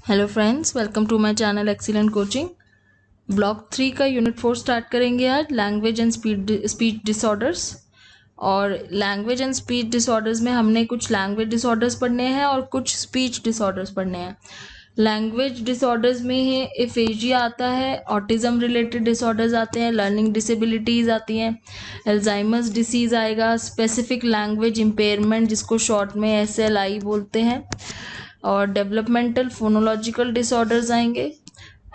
Hello friends, welcome to my channel excellent coaching. Block 3 का unit 4 start करेंगे आज, language and speech disorders. और language and speech disorders में हमने कुछ लैंग्वेज डिसऑर्डर्स पढ़ने हैं और कुछ स्पीच डिसऑर्डर्स पढ़ने हैं। लैंग्वेज डिसऑर्डर्स में है एफेजिया आता है, ऑटिज्म रिलेटेड डिसऑर्डर्स आते हैं, लर्निंग डिसेबिलिटीज़ आती हैं, अल्जाइमर्स डिसीज़ आएगा, स्पेसिफिक लैंग्वेज इम्पेयरमेंट जिसको शॉर्ट में SLI बोलते हैं, और डेवलपमेंटल फोनोलॉजिकल डिसऑर्डर्स आएंगे,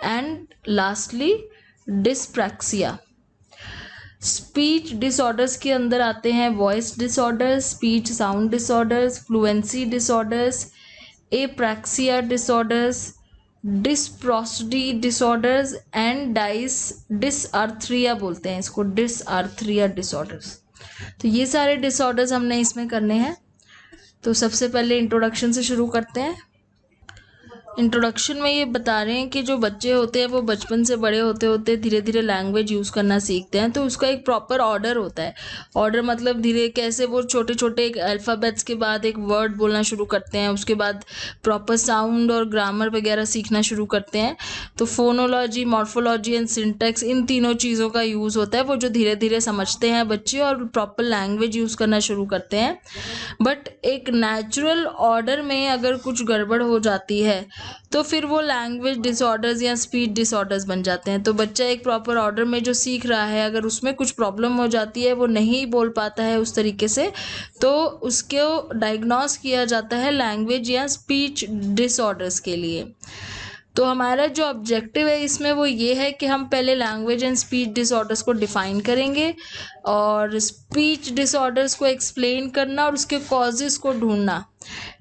and lastly dyspraxia. Speech disorders के अंदर आते हैं voice disorders, speech sound disorders, fluency disorders, apraxia disorders, dysprosody disorders and dysarthria बोलते हैं इसको, डिसआर्थरिया डिसऑर्डर्स। तो ये सारे डिसऑर्डर्स हमने इसमें करने हैं। तो सबसे पहले इंट्रोडक्शन से शुरू करते हैं। इंट्रोडक्शन में ये बता रहे हैं कि जो बच्चे होते हैं वो बचपन से बड़े होते होते धीरे धीरे लैंग्वेज यूज़ करना सीखते हैं। तो उसका एक प्रॉपर ऑर्डर होता है। ऑर्डर मतलब धीरे कैसे वो छोटे छोटे एक अल्फ़ाबेट्स के बाद एक वर्ड बोलना शुरू करते हैं, उसके बाद प्रॉपर साउंड और ग्रामर वगैरह सीखना शुरू करते हैं। तो फोनोलॉजी, मॉर्फोलॉजी एंड सिंटैक्स, इन तीनों चीज़ों का यूज़ होता है। वो जो धीरे धीरे समझते हैं बच्चे और प्रॉपर लैंग्वेज यूज़ करना शुरू करते हैं। बट एक नेचुरल ऑर्डर में अगर कुछ गड़बड़ हो जाती है तो फिर वो लैंग्वेज डिसऑर्डर्स या स्पीच डिसऑर्डर्स बन जाते हैं। तो बच्चा एक प्रॉपर ऑर्डर में जो सीख रहा है, अगर उसमें कुछ प्रॉब्लम हो जाती है, वो नहीं बोल पाता है उस तरीके से, तो उसको डायग्नोस किया जाता है लैंग्वेज या स्पीच डिसऑर्डर्स के लिए। तो हमारा जो ऑब्जेक्टिव है इसमें वो ये है कि हम पहले लैंग्वेज एंड स्पीच डिसऑर्डर्स को डिफ़ाइन करेंगे और स्पीच डिसऑर्डर्स को एक्सप्लेन करना और उसके कॉजेज़ को ढूंढना।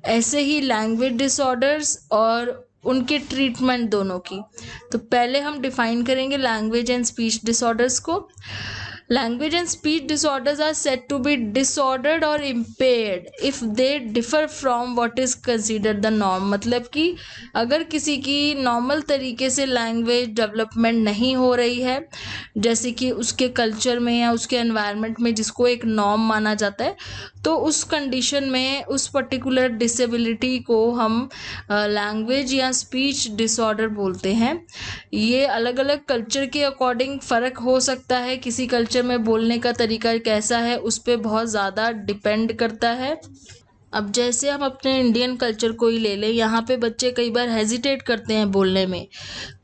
ऐसे ही लैंग्वेज डिसऑर्डर्स और उनके ट्रीटमेंट दोनों की। तो पहले हम डिफ़ाइन करेंगे लैंग्वेज एंड स्पीच डिसऑर्डर्स को। Language and speech disorders are said to be disordered or impaired if they differ from what is considered the norm। मतलब कि अगर किसी की नॉर्मल तरीके से लैंग्वेज डेवलपमेंट नहीं हो रही है, जैसे कि उसके कल्चर में या उसके एनवायरनमेंट में जिसको एक नॉर्म माना जाता है, तो उस कंडीशन में उस पर्टिकुलर डिसेबिलिटी को हम लैंग्वेज या स्पीच डिसऑर्डर बोलते हैं। ये अलग अलग कल्चर के अकॉर्डिंग फ़र्क हो सकता है। किसी कल्चर में बोलने का तरीका कैसा है उस पर बहुत ज़्यादा डिपेंड करता है। अब जैसे हम अपने इंडियन कल्चर को ही ले लें, यहाँ पे बच्चे कई बार हेजिटेट करते हैं बोलने में।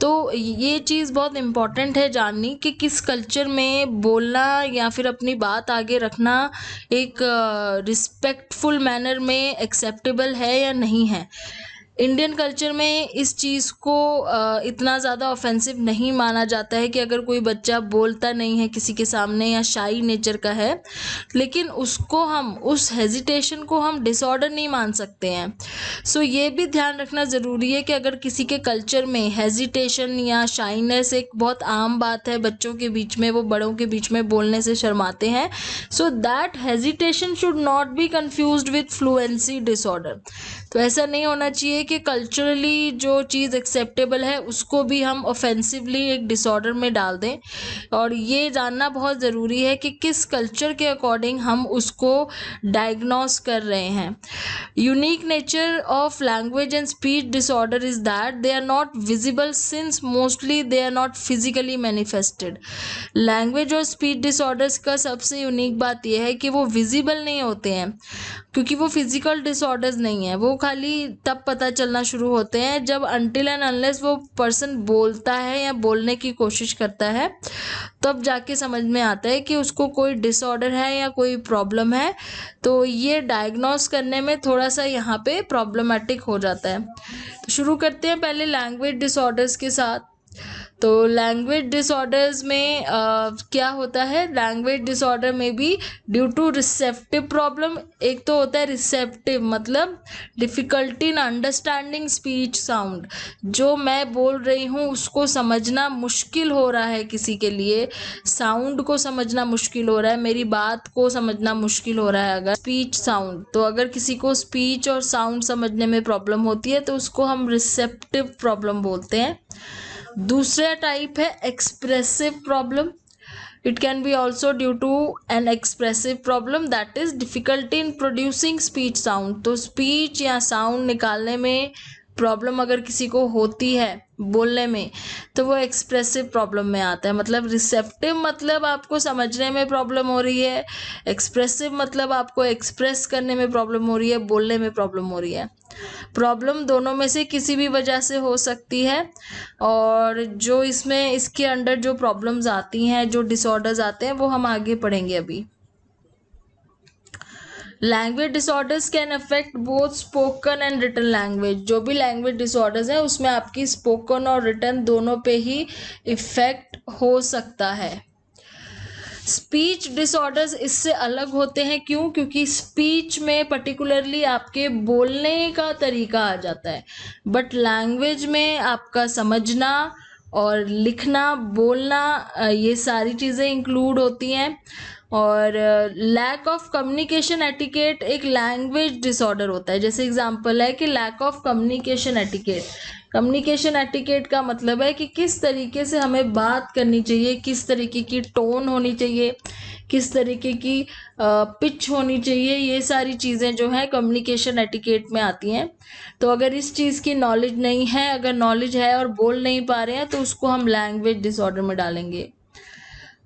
तो ये चीज़ बहुत इम्पॉर्टेंट है जाननी कि किस कल्चर में बोलना या फिर अपनी बात आगे रखना एक रिस्पेक्टफुल मैनर में एक्सेप्टेबल है या नहीं है। इंडियन कल्चर में इस चीज़ को इतना ज़्यादा ऑफेंसिव नहीं माना जाता है कि अगर कोई बच्चा बोलता नहीं है किसी के सामने या शाई नेचर का है, लेकिन उसको हम उस हेजिटेशन को हम डिसऑर्डर नहीं मान सकते हैं। सो ये भी ध्यान रखना ज़रूरी है कि अगर किसी के कल्चर में हेजिटेशन या शाइनेस एक बहुत आम बात है, बच्चों के बीच में वो बड़ों के बीच में बोलने से शर्माते हैं, so that hesitation should not be confused with fluency disorder. तो ऐसा नहीं होना चाहिए कि कल्चरली जो चीज़ एक्सेप्टेबल है उसको भी हम ऑफेंसिवली एक डिसऑर्डर में डाल दें। और ये जानना बहुत ज़रूरी है कि किस कल्चर के अकॉर्डिंग हम उसको डायग्नोस कर रहे हैं। Unique nature of language and speech disorder is that they are not visible since mostly they are not physically manifested. Language और स्पीच डिसऑर्डर्स का सबसे यूनिक बात यह है कि वो विजिबल नहीं होते हैं, क्योंकि वो फिजिकल डिसऑर्डर्स नहीं है। वो खाली तब पता चलना शुरू होते हैं जब अनटिल एंड अनलेस वो पर्सन बोलता है या बोलने की कोशिश करता है, तब जाके समझ में आता है कि उसको कोई डिसऑर्डर है या कोई प्रॉब्लम है। तो ये डायग्नोस करने में थोड़ा सा यहाँ पे प्रॉब्लमेटिक हो जाता है। तो शुरू करते हैं पहले लैंग्वेज डिसऑर्डर्स के साथ। तो लैंग्वेज डिसऑर्डर्स में क्या होता है, लैंग्वेज डिसऑर्डर में भी ड्यू टू रिसेप्टिव प्रॉब्लम। एक तो होता है रिसेप्टिव मतलब difficulty in understanding speech sound, जो मैं बोल रही हूँ उसको समझना मुश्किल हो रहा है किसी के लिए, साउंड को समझना मुश्किल हो रहा है, मेरी बात को समझना मुश्किल हो रहा है। अगर स्पीच साउंड, तो अगर किसी को स्पीच और साउंड समझने में प्रॉब्लम होती है तो उसको हम रिसेप्टिव प्रॉब्लम बोलते हैं। दूसरा टाइप है expressive problem. It can be also due to an expressive problem that is difficulty in producing speech sound. तो स्पीच या साउंड निकालने में प्रॉब्लम अगर किसी को होती है बोलने में, तो वो एक्सप्रेसिव प्रॉब्लम में आता है। मतलब रिसेप्टिव मतलब आपको समझने में प्रॉब्लम हो रही है, एक्सप्रेसिव मतलब आपको एक्सप्रेस करने में प्रॉब्लम हो रही है, बोलने में प्रॉब्लम हो रही है। प्रॉब्लम दोनों में से किसी भी वजह से हो सकती है। और जो इसमें इसके अंडर जो प्रॉब्लम्स आती हैं, जो डिसऑर्डर्स आते हैं, वो हम आगे पढ़ेंगे अभी। Language disorders can affect both spoken and written language. जो भी लैंग्वेज डिसऑर्डर्स है उसमें आपकी स्पोकन और रिटन दोनों पे ही इफेक्ट हो सकता है। स्पीच डिसऑर्डर्स इससे अलग होते हैं। क्यों? क्योंकि स्पीच में पर्टिकुलरली आपके बोलने का तरीका आ जाता है, बट लैंग्वेज में आपका समझना और लिखना, बोलना, ये सारी चीज़ें इंक्लूड होती हैं। और लैक ऑफ कम्युनिकेशन एटिकेट एक लैंग्वेज डिसऑर्डर होता है। जैसे एग्जांपल है कि lack of communication etiquette. Communication etiquette का मतलब है कि किस तरीके से हमें बात करनी चाहिए, किस तरीके की टोन होनी चाहिए, किस तरीके की पिच होनी चाहिए। ये सारी चीज़ें जो है कम्युनिकेशन एटिकेट में आती हैं। तो अगर इस चीज़ की नॉलेज नहीं है, अगर नॉलेज है और बोल नहीं पा रहे हैं, तो उसको हम लैंग्वेज डिसऑर्डर में डालेंगे।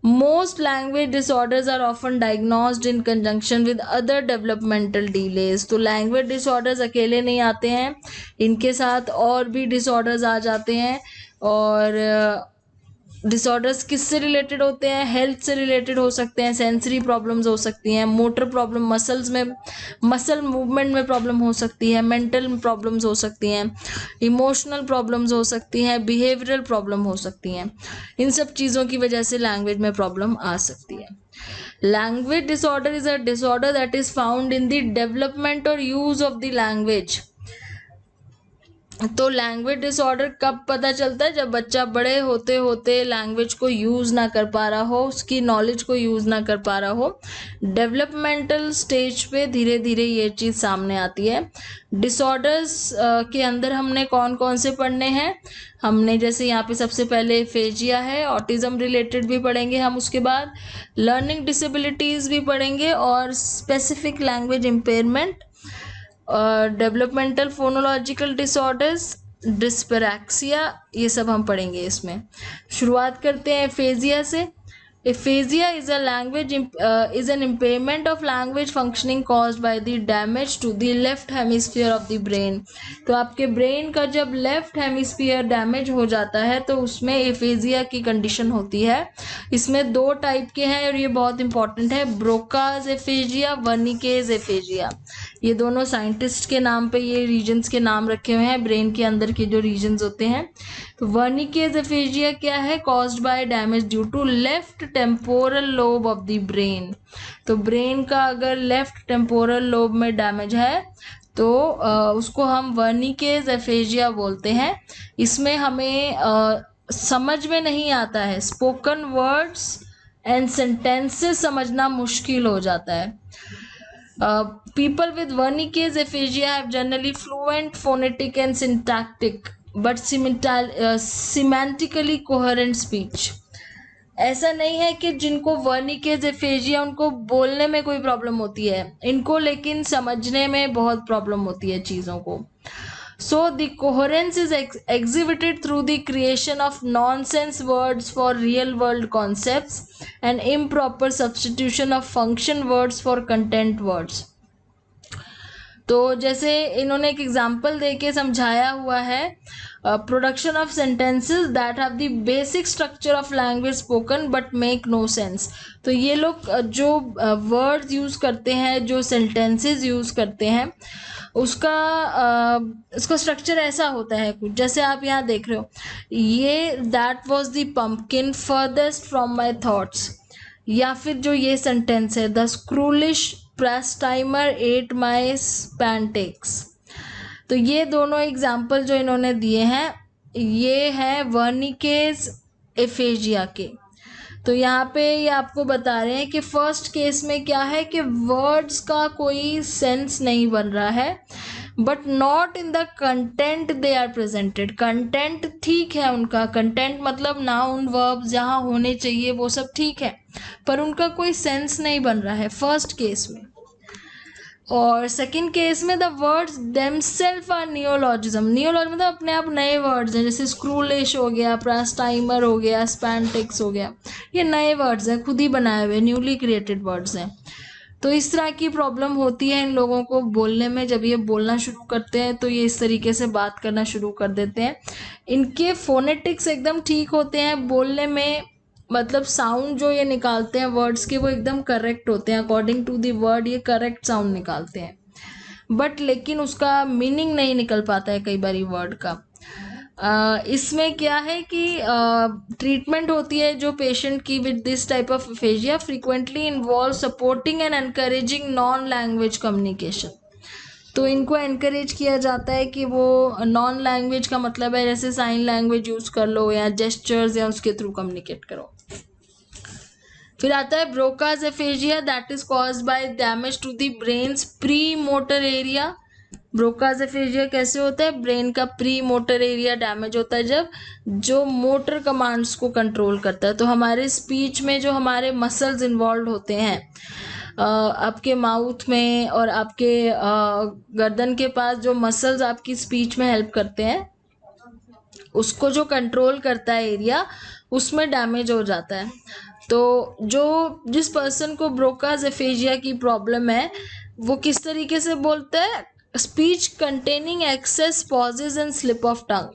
Most language disorders are often diagnosed in conjunction with other developmental delays। तो language disorders अकेले नहीं आते हैं, इनके साथ और भी disorders आ जाते हैं। और डिसऑर्डर्स किससे रिलेटेड होते हैं? हेल्थ से रिलेटेड हो सकते हैं, सेंसरी प्रॉब्लम्स हो सकती हैं, मोटर प्रॉब्लम, मसल्स में, मसल मूवमेंट में प्रॉब्लम हो सकती है, मेंटल प्रॉब्लम्स हो सकती हैं, इमोशनल प्रॉब्लम्स हो सकती हैं, बिहेवियरल प्रॉब्लम हो सकती हैं। इन सब चीज़ों की वजह से लैंग्वेज में प्रॉब्लम आ सकती है। Language disorder is a disorder that is found in the development और यूज ऑफ द लैंग्वेज। तो लैंग्वेज डिसऑर्डर कब पता चलता है? जब बच्चा बड़े होते होते लैंग्वेज को यूज़ ना कर पा रहा हो, उसकी नॉलेज को यूज़ ना कर पा रहा हो। डेवलपमेंटल स्टेज पे धीरे धीरे ये चीज़ सामने आती है। डिसऑर्डर्स के अंदर हमने कौन कौन से पढ़ने हैं? हमने जैसे यहाँ पे सबसे पहले एफेजिया है, ऑटिज्म रिलेटेड भी पढ़ेंगे हम, उसके बाद लर्निंग डिसेबिलिटीज़ भी पढ़ेंगे, और specific language impairment, developmental phonological disorders, dyspraxia, ये सब हम पढ़ेंगे इसमें। शुरुआत करते हैं एफेजिया से। Aphasia is a language is an impairment of language functioning caused by the damage to the left hemisphere of the brain. तो आपके ब्रेन का जब लेफ्ट हेमिस्फीयर डैमेज हो जाता है तो उसमें एफेजिया की कंडीशन होती है। इसमें दो टाइप के हैं और ये बहुत इंपॉर्टेंट है, ब्रोकाज एफेजिया, वर्निकेज एफेजिया। ये दोनों साइंटिस्ट के नाम पे ये रीजन्स के नाम रखे हुए हैं, ब्रेन के अंदर के जो रीजन्स होते हैं। तो वर्निकेज एफेजिया क्या है? Caused by damage due to left temporal lobe of the brain. तो ब्रेन का अगर लेफ्ट टेम्पोरल लोब में डैमेज है तो उसको हम वर्निकेज एफेजिया बोलते हैं। इसमें हमें समझ में नहीं आता है, स्पोकन वर्ड्स एंड सेंटेंसेस समझना मुश्किल हो जाता है। People with Wernicke's aphasia have generally fluent phonetic and syntactic but semantically coherent speech। ऐसा नहीं है कि जिनको वर्निकेज एफेजिया उनको बोलने में कोई प्रॉब्लम होती है, इनको लेकिन समझने में बहुत प्रॉब्लम होती है चीज़ों को। So the coherence is exhibited through the creation of nonsense words for real world concepts and improper substitution of function words for content words। तो जैसे इन्होंने एक एग्जाम्पल देके समझाया हुआ है, production of sentences that have the basic structure of language spoken but make no sense. तो ये लोग जो वर्ड्स यूज़ करते हैं, जो सेंटेंसेस यूज़ करते हैं, उसका स्ट्रक्चर ऐसा होता है कुछ, जैसे आप यहाँ देख रहे हो, ये that was the pumpkin furthest from my thoughts. या फिर जो ये सेंटेंस है, the scroolish press timer at my pancakes. तो ये दोनों एग्जाम्पल जो इन्होंने दिए हैं ये हैं वर्निकेज एफेजिया के। तो यहाँ पे ये आपको बता रहे हैं कि फर्स्ट केस में क्या है कि वर्ड्स का कोई सेंस नहीं बन रहा है, but not in the content they are presented. Content ठीक है उनका, कंटेंट मतलब नाउन वर्ब जहाँ होने चाहिए वो सब ठीक है, पर उनका कोई सेंस नहीं बन रहा है फर्स्ट केस में। और सेकंड केस में the words themselves are neologism. Neologism मतलब अपने आप नए वर्ड्स हैं, जैसे स्क्रूलिश हो गया, प्रास्टाइमर हो गया, स्पैंटिक्स हो गया, ये नए वर्ड्स हैं, खुद ही बनाए हुए न्यूली क्रिएटेड वर्ड्स हैं। तो इस तरह की प्रॉब्लम होती है इन लोगों को बोलने में। जब ये बोलना शुरू करते हैं तो ये इस तरीके से बात करना शुरू कर देते हैं। इनके फोनेटिक्स एकदम ठीक होते हैं बोलने में, मतलब साउंड जो ये निकालते हैं वर्ड्स के वो एकदम करेक्ट होते हैं, अकॉर्डिंग टू द वर्ड ये करेक्ट साउंड निकालते हैं, बट लेकिन उसका मीनिंग नहीं निकल पाता है कई बार वर्ड का। इसमें क्या है कि ट्रीटमेंट होती है जो पेशेंट की with this type of aphasia frequently involve supporting and encouraging non language communication. तो इनको एनकरेज किया जाता है कि वो नॉन लैंग्वेज का मतलब है जैसे साइन लैंग्वेज यूज कर लो या जेस्चर्स या उसके थ्रू कम्युनिकेट करो। फिर आता है Broca's aphasia, that is caused by damage to the brain's pre motor area. Broca's aphasia कैसे होता है, ब्रेन का प्री मोटर एरिया डैमेज होता है जब जो मोटर कमांड्स को कंट्रोल करता है। तो हमारे स्पीच में जो हमारे मसल्स इन्वॉल्व होते हैं आपके माउथ में और आपके गर्दन के पास, जो मसल्स आपकी स्पीच में हेल्प करते हैं, उसको जो कंट्रोल करता है एरिया, उसमें डैमेज हो जाता है। तो जिस पर्सन को ब्रोकाज एफेजिया की प्रॉब्लम है वो किस तरीके से बोलता है, speech containing excess pauses and slip of tongue.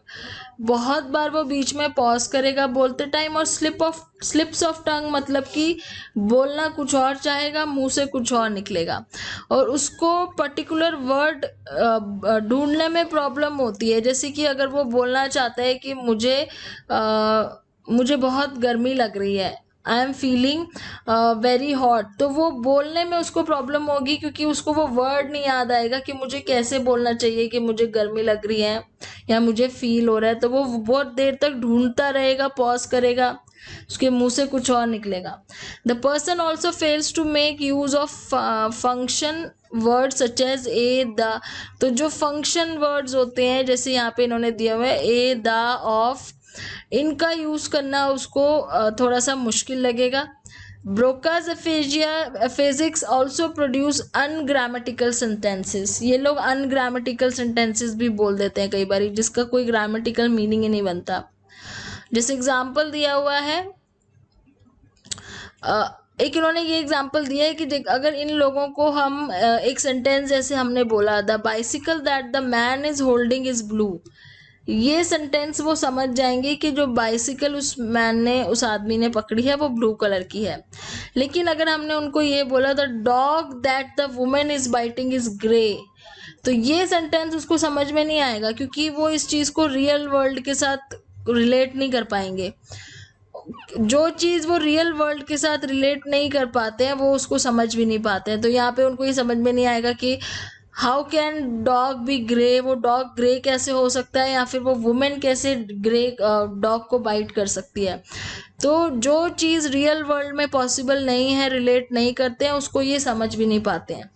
बहुत बार वो बीच में पॉज करेगा बोलते टाइम, और स्लिप्स ऑफ टंग मतलब कि बोलना कुछ और चाहेगा, मुंह से कुछ और निकलेगा, और उसको पर्टिकुलर वर्ड ढूंढने में प्रॉब्लम होती है। जैसे कि अगर वो बोलना चाहता है कि मुझे बहुत गर्मी लग रही है, I am feeling very hot, तो वो बोलने में उसको प्रॉब्लम होगी क्योंकि उसको वो वर्ड नहीं याद आएगा कि मुझे कैसे बोलना चाहिए कि मुझे गर्मी लग रही है या मुझे फील हो रहा है। तो वो बहुत देर तक ढूंढता रहेगा, पॉज करेगा, उसके मुंह से कुछ और निकलेगा। The person also fails to make use of function word such as a the. तो जो फंक्शन वर्ड्स होते हैं जैसे यहाँ पे इन्होंने दिया हुआ है ए द ऑफ, इनका यूज करना उसको थोड़ा सा मुश्किल लगेगा। Broca's aphasics also produce ungrammatical sentences. ये लोग अनग्रामेटिकल सेंटेंसेस भी बोल देते हैं कई बार, जिसका कोई ग्रामेटिकल मीनिंग ही नहीं बनता। जैसे एग्जाम्पल दिया हुआ है, एक इन्होंने ये एग्जाम्पल दिया है कि अगर इन लोगों को हम एक सेंटेंस जैसे हमने बोला, the bicycle that the man is holding is blue, ये सेंटेंस वो समझ जाएंगे कि जो बाइसिकल उस मैन ने, उस आदमी ने पकड़ी है वो ब्लू कलर की है। लेकिन अगर हमने उनको ये बोला the dog that the women is biting is grey, तो ये सेंटेंस उसको समझ में नहीं आएगा क्योंकि वो इस चीज़ को रियल वर्ल्ड के साथ रिलेट नहीं कर पाएंगे। जो चीज़ वो रियल वर्ल्ड के साथ रिलेट नहीं कर पाते हैं वो उसको समझ भी नहीं पाते हैं। तो यहाँ पे उनको ये समझ में नहीं आएगा कि how can dog be grey, वो डॉग ग्रे कैसे हो सकता है, या फिर वो वुमेन कैसे ग्रे डॉग को बाइट कर सकती है। तो जो चीज़ रियल वर्ल्ड में पॉसिबल नहीं है, रिलेट नहीं करते हैं, उसको ये समझ भी नहीं पाते हैं।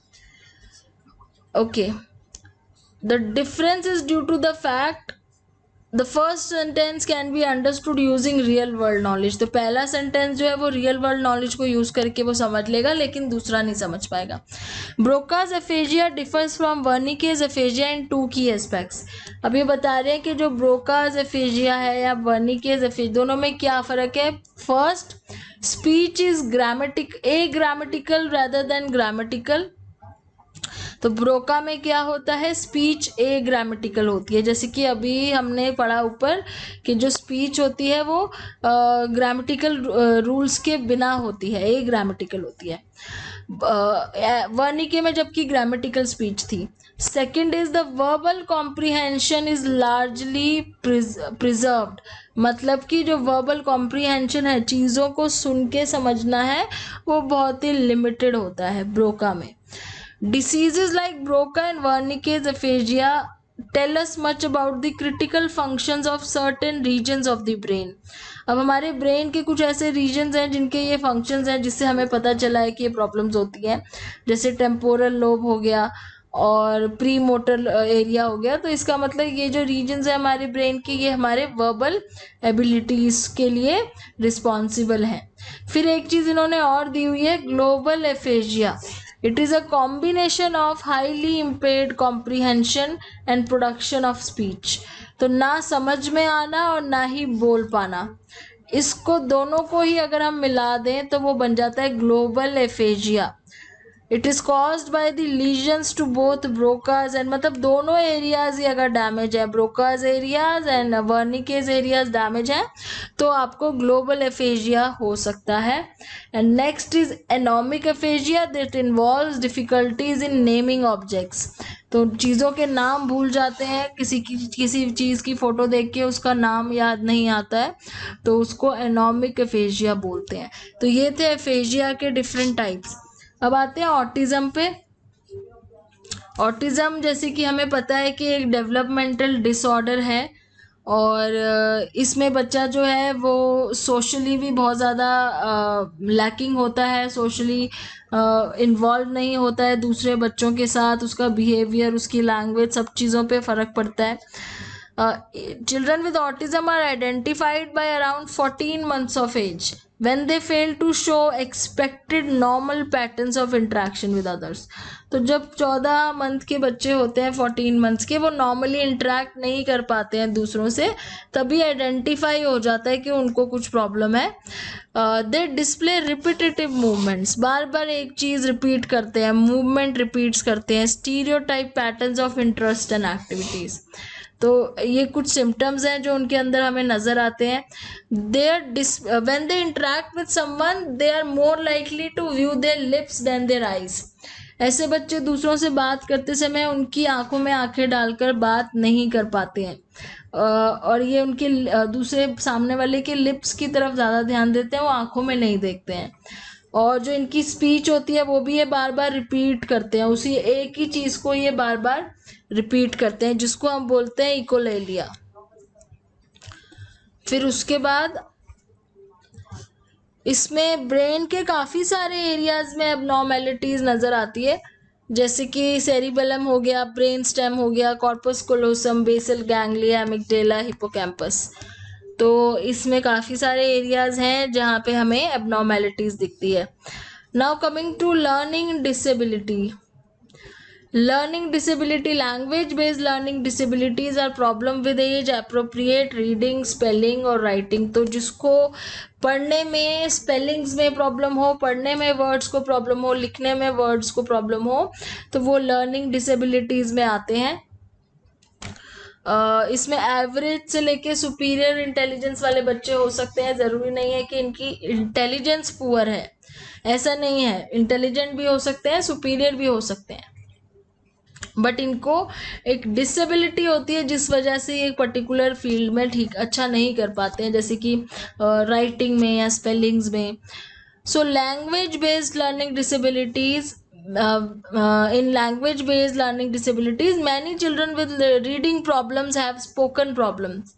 Okay, the difference is due to the fact the first sentence can be understood using real world knowledge. तो पहला सेंटेंस जो है वो रियल वर्ल्ड नॉलेज को यूज करके वो समझ लेगा, लेकिन दूसरा नहीं समझ पाएगा। Broca's aphasia differs from Wernicke's aphasia in two key aspects. अब ये बता रहे हैं कि जो ब्रोकाज एफेजिया है या वर्निकेज एफेजिया, दोनों में क्या फ़र्क है। First, speech is grammatical rather than grammatical. तो ब्रोका में क्या होता है, स्पीच ए ग्रामेटिकल होती है। जैसे कि अभी हमने पढ़ा ऊपर कि जो स्पीच होती है वो ग्रामेटिकल रूल्स के बिना होती है, ए ग्रामेटिकल होती है वर्निके में, जबकि ग्रामेटिकल स्पीच थी। Second is the verbal comprehension is largely preserved. मतलब कि जो वर्बल कॉम्प्रीहेंशन है, चीज़ों को सुन के समझना है, वो बहुत ही लिमिटेड होता है ब्रोका में। Diseases like Broca and Wernicke's aphasia tell us much about the critical functions of certain regions of the brain. अब हमारे ब्रेन के कुछ ऐसे रीजन्स हैं जिनके ये फंक्शंस हैं जिससे हमें पता चला है कि ये प्रॉब्लम्स होती हैं, जैसे टेम्पोरल लोब हो गया और प्री मोटर एरिया हो गया। तो इसका मतलब ये जो रीजन्स हैं हमारे ब्रेन के, ये हमारे वर्बल एबिलिटीज़ के लिए रिस्पॉन्सिबल हैं। फिर एक चीज़ इन्होंने और दी हुई है, global aphasia. It is a combination of highly impaired comprehension and production of speech. तो ना समझ में आना और ना ही बोल पाना, इसको दोनों को ही अगर हम मिला दें तो वो बन जाता है global aphasia. It is caused by the lesions to both Broca's and, मतलब दोनों एरियाज ही अगर डैमेज है, Broca's areas and Wernicke's areas damage है, तो आपको ग्लोबल एफेजिया हो सकता है। And next is anomic aphasia that involves difficulties in naming objects. तो चीज़ों के नाम भूल जाते हैं, किसी चीज़ की फ़ोटो देख के उसका नाम याद नहीं आता है, तो उसको एनोमिक एफेजिया बोलते हैं। तो ये थे एफेजिया के डिफरेंट टाइप्स। अब आते हैं ऑटिज़म पे। ऑटिज़म जैसे कि हमें पता है कि एक डेवलपमेंटल डिसऑर्डर है, और इसमें बच्चा जो है वो सोशली भी बहुत ज़्यादा लैकिंग होता है, सोशली इन्वॉल्व नहीं होता है दूसरे बच्चों के साथ, उसका बिहेवियर, उसकी लैंग्वेज, सब चीज़ों पे फ़र्क पड़ता है। Children with autism are identified by around 14 months of age when they fail to show expected normal patterns of interaction with others। तो जब 14 मंथ के बच्चे होते हैं, 14 मंथ्स के, वो नॉर्मली इंटरेक्ट नहीं कर पाते हैं दूसरों से, तभी आइडेंटिफाई हो जाता है कि उनको कुछ प्रॉब्लम है। दे डिस्प्ले रिपीटेटिव मूवमेंट्स, बार बार एक चीज़ रिपीट करते हैं, मूवमेंट रिपीट्स करते हैं, stereotype patterns of interest and activities. तो ये कुछ सिम्टम्स हैं जो उनके अंदर हमें नज़र आते हैं। When they interact with someone they are more likely to view their lips than their eyes. ऐसे बच्चे दूसरों से बात करते समय उनकी आंखों में आंखें डालकर बात नहीं कर पाते हैं, और ये उनके दूसरे सामने वाले के लिप्स की तरफ ज़्यादा ध्यान देते हैं, वो आंखों में नहीं देखते हैं। और जो इनकी स्पीच होती है वो भी ये बार बार रिपीट करते हैं, उसी एक ही चीज़ को ये बार बार रिपीट करते हैं, जिसको हम बोलते हैं इकोलेलिया। फिर उसके बाद इसमें ब्रेन के काफ़ी सारे एरियाज में एबनॉर्मेलिटीज़ नज़र आती है, जैसे कि सेरिबेलम हो गया, ब्रेन स्टेम हो गया, corpus callosum, basal ganglia, amygdala, hippocampus. तो इसमें काफ़ी सारे एरियाज हैं जहाँ पे हमें एबनॉर्मेलिटीज़ दिखती है। Now coming to learning disability. Learning disability, language based learning disabilities are problem with age appropriate reading, spelling और writing। तो जिसको पढ़ने में स्पेलिंग्स में प्रॉब्लम हो, पढ़ने में वर्ड्स को प्रॉब्लम हो, लिखने में वर्ड्स को प्रॉब्लम हो, तो वो लर्निंग डिसेबिलिटीज़ में आते हैं। इसमें एवरेज से लेके सुपीरियर इंटेलिजेंस वाले बच्चे हो सकते हैं, ज़रूरी नहीं है कि इनकी इंटेलिजेंस पुअर है, ऐसा नहीं है, इंटेलिजेंट भी हो सकते हैं, सुपीरियर भी हो सकते हैं, बट इनको एक डिसेबिलिटी होती है जिस वजह से ये पर्टिकुलर फील्ड में ठीक अच्छा नहीं कर पाते हैं, जैसे कि राइटिंग में या स्पेलिंग्स में। So language based learning disabilities, in language based learning disabilities many children with reading problems have spoken problems।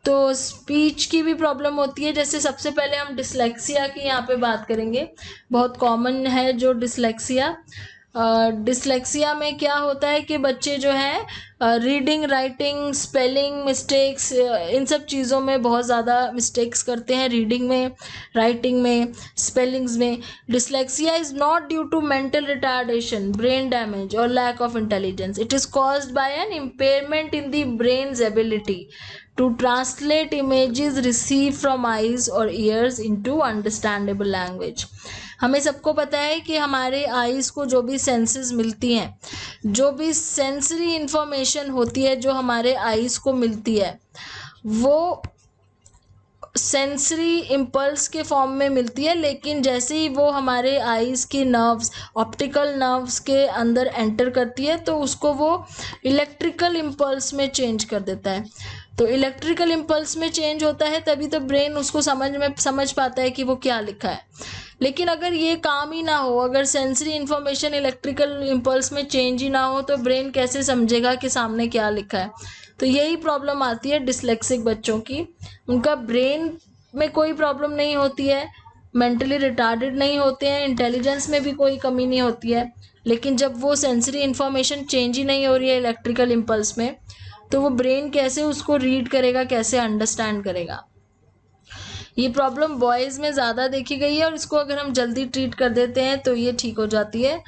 तो स्पीच की भी प्रॉब्लम होती है, जैसे सबसे पहले हम डिसलेक्सिया की यहाँ पे बात करेंगे, बहुत कॉमन है जो डिसलेक्सिया। डिसलेक्सिया में क्या होता है कि बच्चे जो हैं रीडिंग, राइटिंग, स्पेलिंग मिस्टेक्स, इन सब चीज़ों में बहुत ज़्यादा मिस्टेक्स करते हैं, रीडिंग में, राइटिंग में, स्पेलिंग्स में। Dyslexia is not due to mental retardation, brain damage और lack of intelligence. It is caused by an impairment in the brain's ability to translate images received from eyes or ears into understandable language। हमें सबको पता है कि हमारे eyes को जो भी सेंसेस मिलती हैं, जो भी सेंसरी इंफॉर्मेशन होती है जो हमारे आईज को मिलती है, वो सेंसरी इम्पल्स के फॉर्म में मिलती है, लेकिन जैसे ही वो हमारे आईज के नर्व्स, ऑप्टिकल नर्व्स के अंदर एंटर करती है तो उसको वो इलेक्ट्रिकल इम्पल्स में चेंज कर देता है। तो इलेक्ट्रिकल इम्पल्स में चेंज होता है तभी तो ब्रेन उसको समझ पाता है कि वो क्या लिखा है। लेकिन अगर ये काम ही ना हो, अगर सेंसरी इन्फॉर्मेशन इलेक्ट्रिकल इम्पल्स में चेंज ही ना हो, तो ब्रेन कैसे समझेगा कि सामने क्या लिखा है। तो यही प्रॉब्लम आती है डिसलेक्सिक बच्चों की। उनका ब्रेन में कोई प्रॉब्लम नहीं होती है, मेंटली रिटार्डेड नहीं होते हैं, इंटेलिजेंस में भी कोई कमी नहीं होती है, लेकिन जब वो सेंसरी इन्फॉर्मेशन चेंज ही नहीं हो रही है इलेक्ट्रिकल इम्पल्स में, तो वो ब्रेन कैसे उसको रीड करेगा, कैसे अंडरस्टैंड करेगा। ये प्रॉब्लम बॉयज़ में ज़्यादा देखी गई है, और इसको अगर हम जल्दी ट्रीट कर देते हैं तो ये ठीक हो जाती है।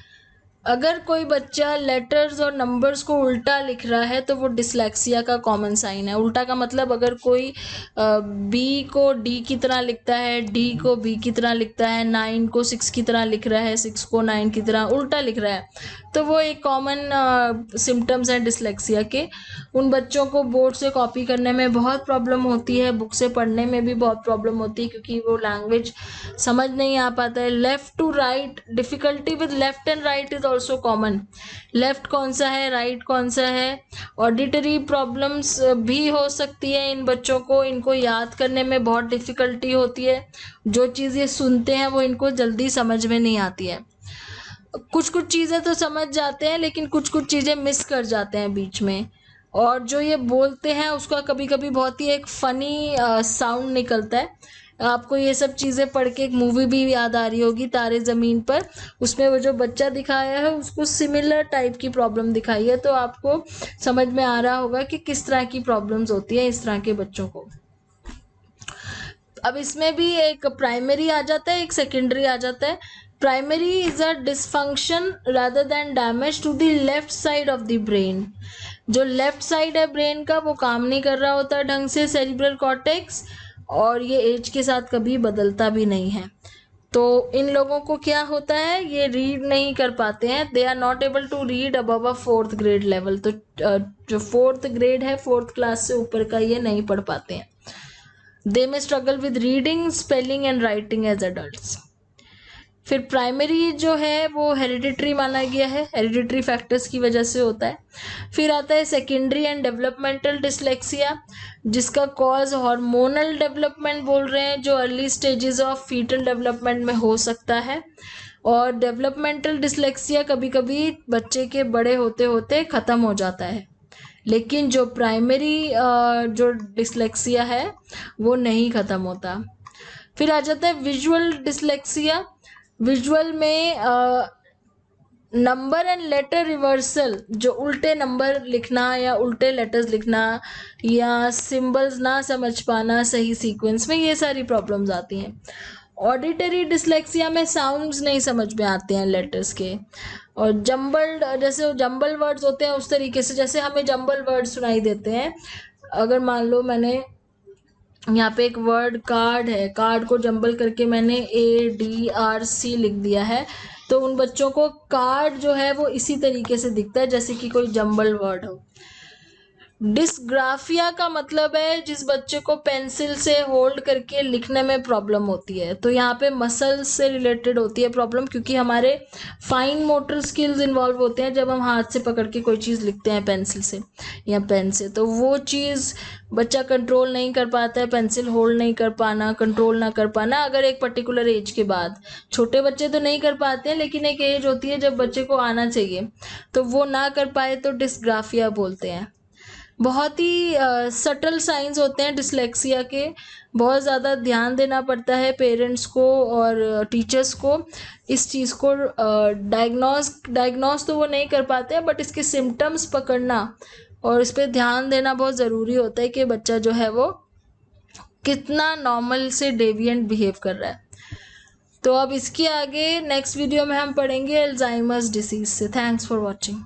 अगर कोई बच्चा लेटर्स और नंबर्स को उल्टा लिख रहा है तो वो डिसलेक्सिया का कॉमन साइन है। उल्टा का मतलब अगर कोई बी को डी की तरह लिखता है, डी को बी की तरह लिखता है, 9 को 6 की तरह लिख रहा है, 6 को 9 की तरह उल्टा लिख रहा है, तो वो एक कॉमन सिम्टम्स हैं डिसलेक्सिया के। उन बच्चों को बोर्ड से कॉपी करने में बहुत प्रॉब्लम होती है, बुक से पढ़ने में भी बहुत प्रॉब्लम होती है, क्योंकि वो लैंग्वेज समझ नहीं आ पाता है। Left to right, difficulty with left and right is also common. Left कौन सा है, राइट कौन सा है। ऑडिटरी प्रॉब्लम्स भी हो सकती है इन बच्चों को, इनको याद करने में बहुत डिफिकल्टी होती है। जो चीज़ ये सुनते हैं वो इनको जल्दी समझ में नहीं आती है। कुछ कुछ चीज़ें तो समझ जाते हैं, लेकिन कुछ कुछ चीज़ें मिस कर जाते हैं बीच में। और जो ये बोलते हैं उसका कभी कभी बहुत ही एक फ़नी साउंड निकलता है। आपको ये सब चीज़ें पढ़ के एक मूवी भी याद आ रही होगी, तारे ज़मीन पर। उसमें वो जो बच्चा दिखाया है उसको सिमिलर टाइप की प्रॉब्लम दिखाई है, तो आपको समझ में आ रहा होगा कि किस तरह की प्रॉब्लम्स होती है इस तरह के बच्चों को। अब इसमें भी एक प्राइमरी आ जाता है, एक सेकेंडरी आ जाता है। Primary is a dysfunction rather than damage to the left side of the brain. जो लेफ्ट साइड है ब्रेन का वो काम नहीं कर रहा होता ढंग से, सेरिब्रल कॉर्टेक्स, और ये एज के साथ कभी बदलता भी नहीं है। तो इन लोगों को क्या होता है, ये रीड नहीं कर पाते हैं, they are not able to read above a 4th grade level. तो जो 4th ग्रेड है, 4th क्लास से ऊपर का, ये नहीं पढ़ पाते हैं। They may struggle with reading, spelling and writing as adults. फिर प्राइमरी जो है वो हेरिडिटरी माना गया है, हेरिडिटरी फैक्टर्स की वजह से होता है। फिर आता है सेकेंडरी एंड डेवलपमेंटल डिसलेक्सिया, जिसका कॉज हार्मोनल डेवलपमेंट बोल रहे हैं, जो early stages of foetal development में हो सकता है। और डेवलपमेंटल डिसलेक्सिया कभी कभी बच्चे के बड़े होते होते ख़त्म हो जाता है, लेकिन जो प्राइमरी जो डिसलेक्सिया है वो नहीं ख़त्म होता। फिर आ जाता है विजुअल डिसलेक्सिया। विजुअल में नंबर एंड लेटर रिवर्सल, जो उल्टे नंबर लिखना या उल्टे लेटर्स लिखना या सिंबल्स ना समझ पाना सही सीक्वेंस में, ये सारी प्रॉब्लम्स आती हैं। ऑडिटरी डिसलेक्सिया में साउंड्स नहीं समझ में आते हैं लेटर्स के, और जंबल्ड, जैसे जंबल वर्ड्स होते हैं उस तरीके से, जैसे हमें जंबल वर्ड सुनाई देते हैं। अगर मान लो मैंने यहाँ पे एक वर्ड कार्ड है, कार्ड को जंबल करके मैंने ADRC लिख दिया है, तो उन बच्चों को कार्ड जो है वो इसी तरीके से दिखता है जैसे कि कोई जंबल वर्ड हो। डिस्ग्राफिया का मतलब है जिस बच्चे को पेंसिल से होल्ड करके लिखने में प्रॉब्लम होती है, तो यहाँ पे मसल्स से रिलेटेड होती है प्रॉब्लम, क्योंकि हमारे फाइन मोटर स्किल्स इन्वॉल्व होते हैं जब हम हाथ से पकड़ के कोई चीज़ लिखते हैं पेंसिल से या पेन से, तो वो चीज़ बच्चा कंट्रोल नहीं कर पाता है, पेंसिल होल्ड नहीं कर पाना, कंट्रोल ना कर पाना, अगर एक पर्टिकुलर एज के बाद। छोटे बच्चे तो नहीं कर पाते हैं, लेकिन एक एज होती है जब बच्चे को आना चाहिए, तो वो ना कर पाए तो डिस्ग्राफिया बोलते हैं। बहुत ही सटल साइंस होते हैं डिसलेक्सिया के, बहुत ज़्यादा ध्यान देना पड़ता है पेरेंट्स को और टीचर्स को इस चीज़ को। डायग्नोस तो वो नहीं कर पाते हैं, बट इसके सिम्टम्स पकड़ना और इस पर ध्यान देना बहुत ज़रूरी होता है कि बच्चा जो है वो कितना नॉर्मल से डेविएंट बिहेव कर रहा है। तो अब इसके आगे नेक्स्ट वीडियो में हम पढ़ेंगे अल्जाइमर्स डिसीज़ से। Thanks for watching.